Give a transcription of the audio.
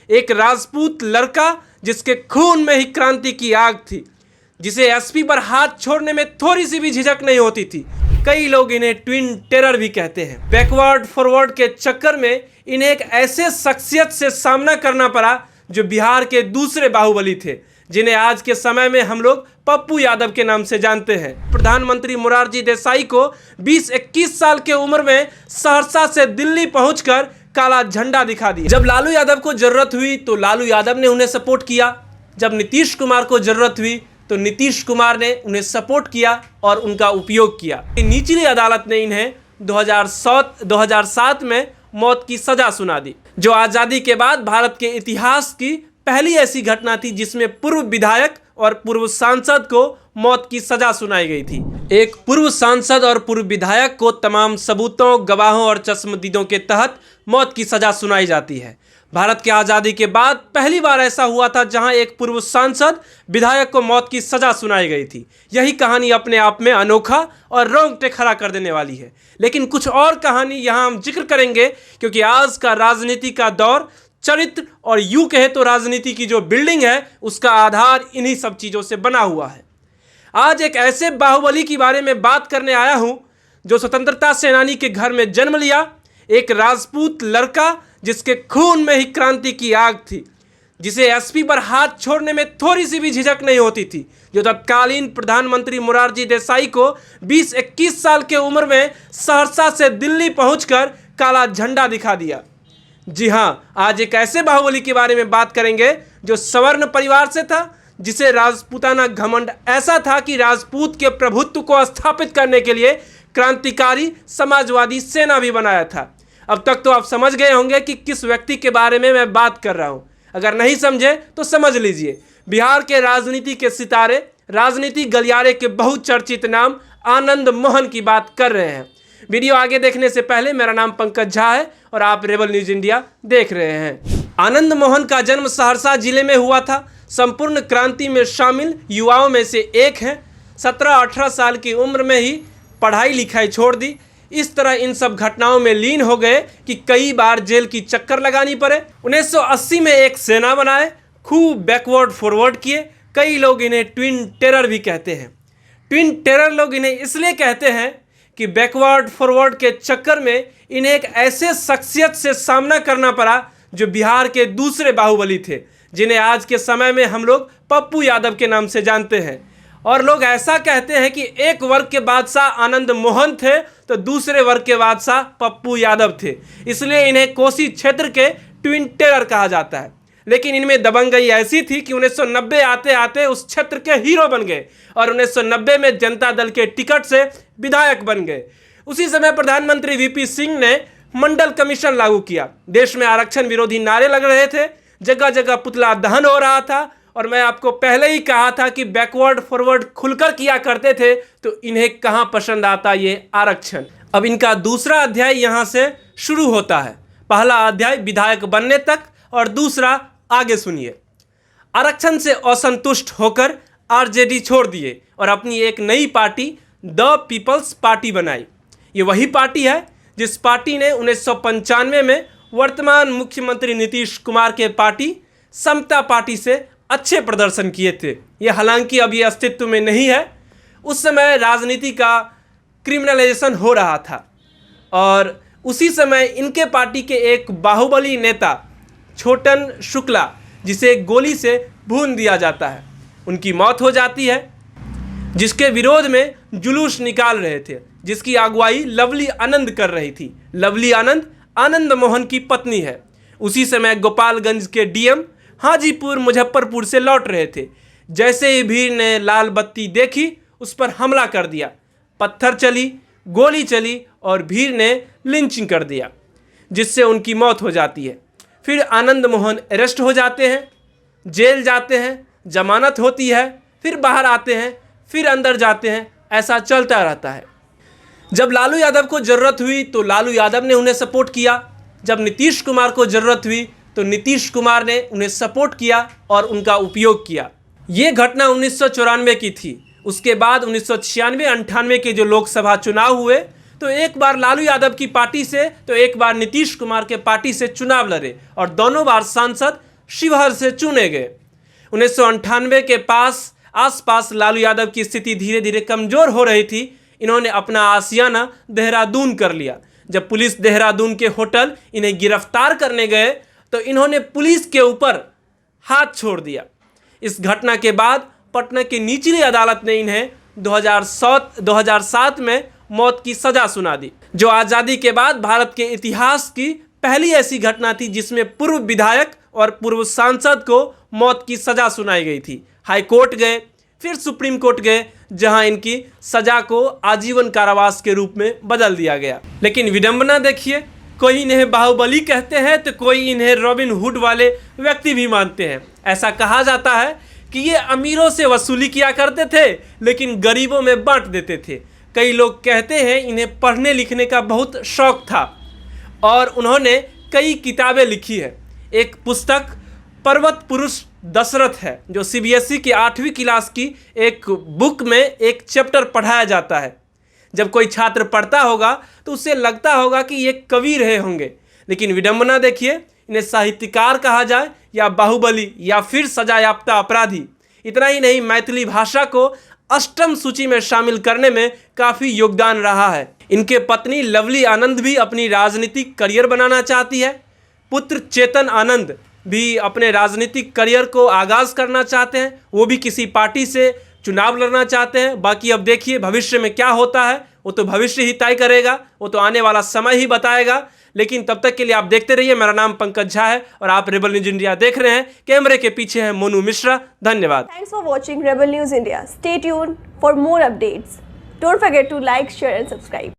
एक राजपूत लड़का जिसके खून में ही क्रांति की आग थी, जिसे एसपी पर हाथ छोड़ने में थोड़ी सी भी झिझक नहीं होती थी। कई लोग इन्हें ट्विन टेरर भी कहते हैं। बैकवर्ड फॉरवर्ड के चक्कर में इन्हें एक ऐसे शख्सियत से सामना करना पड़ा जो बिहार के दूसरे बाहुबली थे, जिन्हें आज के समय में हम लोग पप्पू यादव के नाम से जानते हैं। प्रधानमंत्री मोरारजी देसाई को 20-21 साल के उम्र में सहरसा से दिल्ली पहुंचकर काला झंडा दिखा दिया। जब लालू यादव को जरूरत हुई तो लालू यादव ने उन्हें सपोर्ट किया, जब नीतीश कुमार को जरूरत हुई तो नीतीश कुमार ने उन्हें सपोर्ट किया और उनका उपयोग किया। निचली अदालत ने इन्हें 2007 में मौत की सजा सुना दी, जो आज़ादी के बाद भारत के इतिहास की पहली ऐसी घटना थी जिसमें पूर्व विधायक और पूर्व सांसद को मौत की सजा सुनाई गई थी। एक पूर्व सांसद और पूर्व विधायक को तमाम सबूतों, गवाहों और चश्मदीदों के तहत मौत की सजा सुनाई जाती है। भारत की आज़ादी के बाद पहली बार ऐसा हुआ था जहां एक पूर्व सांसद विधायक को मौत की सजा सुनाई गई थी। यही कहानी अपने आप में अनोखा और रोंगटे खड़ा कर देने वाली है। लेकिन कुछ और कहानी यहां हम जिक्र करेंगे, क्योंकि आज का राजनीति का दौर, चरित्र और यूं कहे तो राजनीति की जो बिल्डिंग है उसका आधार इन्हीं सब चीज़ों से बना हुआ है। आज एक ऐसे बाहुबली के बारे में बात करने आया हूं जो स्वतंत्रता सेनानी के घर में जन्म लिया, एक राजपूत लड़का जिसके खून में ही क्रांति की आग थी, जिसे एसपी पर हाथ छोड़ने में थोड़ी सी भी झिझक नहीं होती थी, जो तत्कालीन प्रधानमंत्री मोरारजी देसाई को 20-21 साल के उम्र में सहरसा से दिल्ली पहुंचकर काला झंडा दिखा दिया। जी हाँ, आज एक ऐसे बाहुबली के बारे में बात करेंगे जो सवर्ण परिवार से था, जिसे राजपूताना घमंड ऐसा था कि राजपूत के प्रभुत्व को स्थापित करने के लिए क्रांतिकारी समाजवादी सेना भी बनाया था। अब तक तो आप समझ गए होंगे कि किस व्यक्ति के बारे में मैं बात कर रहा हूं। अगर नहीं समझे तो समझ लीजिए। बिहार के राजनीति के सितारे, राजनीति गलियारे के बहुचर्चित नाम आनंद मोहन की बात कर रहे हैं। वीडियो आगे देखने से पहले, मेरा नाम पंकज झा है और आप रेबल न्यूज इंडिया देख रहे हैं। आनंद मोहन का जन्म सहरसा जिले में हुआ था। संपूर्ण क्रांति में शामिल युवाओं में से एक हैं। 17-18 साल की उम्र में ही पढ़ाई लिखाई छोड़ दी। इस तरह इन सब घटनाओं में लीन हो गए कि कई बार जेल की चक्कर लगानी पड़े। 1980 में एक सेना बनाए, खूब बैकवर्ड फॉरवर्ड किए। कई लोग इन्हें ट्विन टेरर भी कहते हैं। ट्विन टेरर लोग इन्हें इसलिए कहते हैं कि बैकवर्ड फॉरवर्ड के चक्कर में इन्हें एक ऐसे शख्सियत से सामना करना पड़ा जो बिहार के दूसरे बाहुबली थे, जिन्हें आज के समय में हम लोग पप्पू यादव के नाम से जानते हैं। और लोग ऐसा कहते हैं कि एक वर्ग के बादशाह आनंद मोहन थे तो दूसरे वर्ग के बादशाह पप्पू यादव थे, इसलिए इन्हें कोसी क्षेत्र के ट्विन टेरर कहा जाता है। लेकिन इनमें दबंगई ऐसी थी कि 1990 आते आते उस क्षेत्र के हीरो बन गए और 1990 में जनता दल के टिकट से विधायक बन गए। उसी समय प्रधानमंत्री वीपी सिंह ने मंडल कमीशन लागू किया। देश में आरक्षण विरोधी नारे लग रहे थे, जगह जगह पुतला दहन हो रहा था। और मैं आपको पहले ही कहा था कि बैकवर्ड फॉरवर्ड खुलकर किया करते थे, तो इन्हें कहां पसंद आता ये आरक्षण। अब इनका दूसरा अध्याय यहां से शुरू होता है। पहला अध्याय विधायक बनने तक और दूसरा आगे सुनिए। आरक्षण से असंतुष्ट होकर आरजेडी छोड़ दिए और अपनी एक नई पार्टी द पीपल्स पार्टी बनाई। ये वही पार्टी है जिस पार्टी ने 1995 में वर्तमान मुख्यमंत्री नीतीश कुमार के पार्टी समता पार्टी से अच्छे प्रदर्शन किए थे। ये हालांकि अभी अस्तित्व में नहीं है। उस समय राजनीति का क्रिमिनलाइजेशन हो रहा था और उसी समय इनके पार्टी के एक बाहुबली नेता छोटन शुक्ला, जिसे गोली से भून दिया जाता है, उनकी मौत हो जाती है, जिसके विरोध में जुलूस निकाल रहे थे, जिसकी अगुवाई लवली आनंद कर रही थी। लवली आनंद आनंद मोहन की पत्नी है। उसी समय गोपालगंज के डीएम हाजीपुर मुजफ्फरपुर से लौट रहे थे। जैसे ही भीड़ ने लाल बत्ती देखी, उस पर हमला कर दिया। पत्थर चली, गोली चली और भीड़ ने लिंचिंग कर दिया, जिससे उनकी मौत हो जाती है। फिर आनंद मोहन अरेस्ट हो जाते हैं, जेल जाते हैं, जमानत होती है, फिर बाहर आते हैं, फिर अंदर जाते हैं। ऐसा चलता रहता है। जब लालू यादव को ज़रूरत हुई तो लालू यादव ने उन्हें सपोर्ट किया, जब नीतीश कुमार को ज़रूरत हुई तो नीतीश कुमार ने उन्हें सपोर्ट किया और उनका उपयोग किया। ये घटना 1994 की थी। उसके बाद 1996-98 के जो लोकसभा चुनाव हुए तो एक बार लालू यादव की पार्टी से तो एक बार नीतीश कुमार के पार्टी से चुनाव लड़े और दोनों बार सांसद शिवहर से चुने गए। 1998 के आसपास लालू यादव की स्थिति धीरे धीरे कमजोर हो रही थी। इन्होंने अपना आशियाना देहरादून कर लिया। जब पुलिस देहरादून के होटल इन्हें गिरफ्तार करने गए तो इन्होंने पुलिस के ऊपर हाथ छोड़ दिया। इस घटना के बाद पटना की निचली अदालत ने इन्हें 2007 में मौत की सजा सुना दी, जो आज़ादी के बाद भारत के इतिहास की पहली ऐसी घटना थी जिसमें पूर्व विधायक और पूर्व सांसद को मौत की सजा सुनाई गई थी। हाई कोर्ट गए, फिर सुप्रीम कोर्ट गए, जहां इनकी सजा को आजीवन कारावास के रूप में बदल दिया गया। लेकिन विडंबना देखिए, कोई इन्हें बाहुबली कहते हैं तो कोई इन्हें रॉबिन हुड वाले व्यक्ति भी मानते हैं। ऐसा कहा जाता है कि ये अमीरों से वसूली किया करते थे लेकिन गरीबों में बांट देते थे। कई लोग कहते हैं इन्हें पढ़ने लिखने का बहुत शौक था और उन्होंने कई किताबें लिखी है। एक पुस्तक पर्वत पुरुष दशरथ है, जो CBSE की 8वीं क्लास की एक बुक में एक चैप्टर पढ़ाया जाता है। जब कोई छात्र पढ़ता होगा तो उसे लगता होगा कि ये कवि रहे होंगे, लेकिन विडंबना देखिए, इन्हें साहित्यकार कहा जाए या बाहुबली या फिर सजा याफ्ता अपराधी। इतना ही नहीं, मैथिली भाषा को अष्टम सूची में शामिल करने में काफ़ी योगदान रहा है। इनके पत्नी लवली आनंद भी अपनी राजनीतिक करियर बनाना चाहती है। पुत्र चेतन आनंद भी अपने राजनीतिक करियर को आगाज़ करना चाहते हैं। वो भी किसी पार्टी से चुनाव लड़ना चाहते हैं। बाकी अब देखिए भविष्य में क्या होता है, वो तो भविष्य ही तय करेगा, वो तो आने वाला समय ही बताएगा। लेकिन तब तक के लिए आप देखते रहिए। मेरा नाम पंकज झा है और आप रेबल न्यूज इंडिया देख रहे हैं। कैमरे के पीछे है मोनू मिश्रा। धन्यवाद। Thanks for watching rebel news India. Stay tuned for more updates. Don't forget to like, share and subscribe.